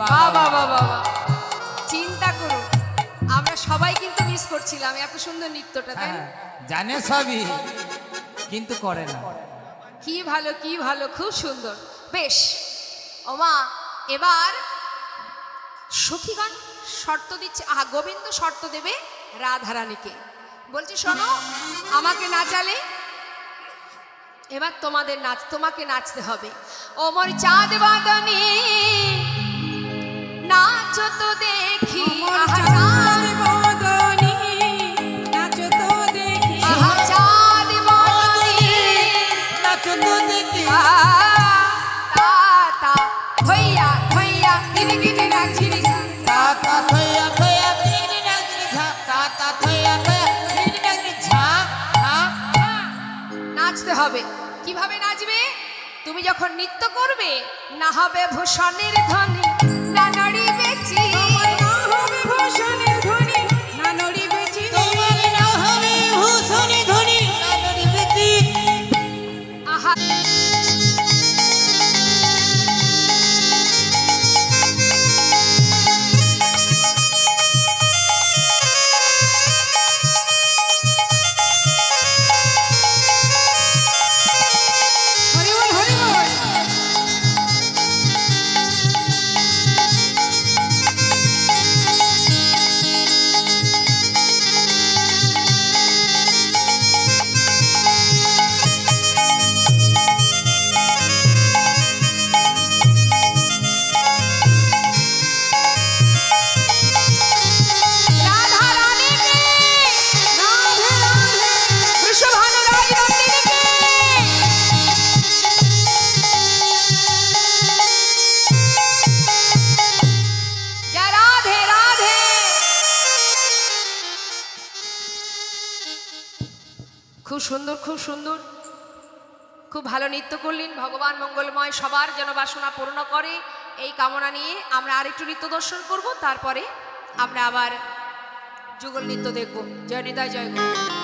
বাবা বাবা বাবা, চিন্তা করুন, আমরা সবাই কিন্তু মিস করছিলাম এত সুন্দর নৃত্যটা, তাই না? জানে সবই কিন্তু করে না। কি ভালো, কি ভালো, খুব সুন্দর। বেশ ওমা, এবার সখীগণ শর্ত দিচ্ছে, গোবিন্দ শর্ত দেবে রাধারানীকে, বলছে শোনো, আমাকে নাচালে এবার তোমাকে নাচতে হবে। ও মোর চাঁদ বাদনী নাচো তো দেখি, চাঁদ বাদনী নাচো তো দেখি, চাঁদ বাদনী নাচো তো দেখি, তা তা হইয়া হইয়া গিরি গিরি নাচিরি, তা তা থইয়া থইয়া গিরি নাচিরি ঝা, তা তা থইয়া থইয়া গিরি নাচিরি ঝা ঝা। নাচতে হবে। কিভাবে নাচবে? তুমি যখন নৃত্য করবে, না হবে ভূষণের ধ্বনি, না নড়িবে চির, না হবে ভূষণের ধ্বনি, না নড়িবে চির, তোমার না হবে ভূষণে ধ্বনি, না নড়িবে চির। আহা খুব সুন্দর, খুব সুন্দর, খুব ভালো নৃত্য করলেন। ভগবান মঙ্গলময় সবার যেন বাসনা পূর্ণ করে, এই কামনা নিয়ে আমরা আরেকটু নৃত্য দর্শন করব, তারপরে আমরা আবার যুগল নৃত্য দেখব। জয় নিতাই, জয় গুরু।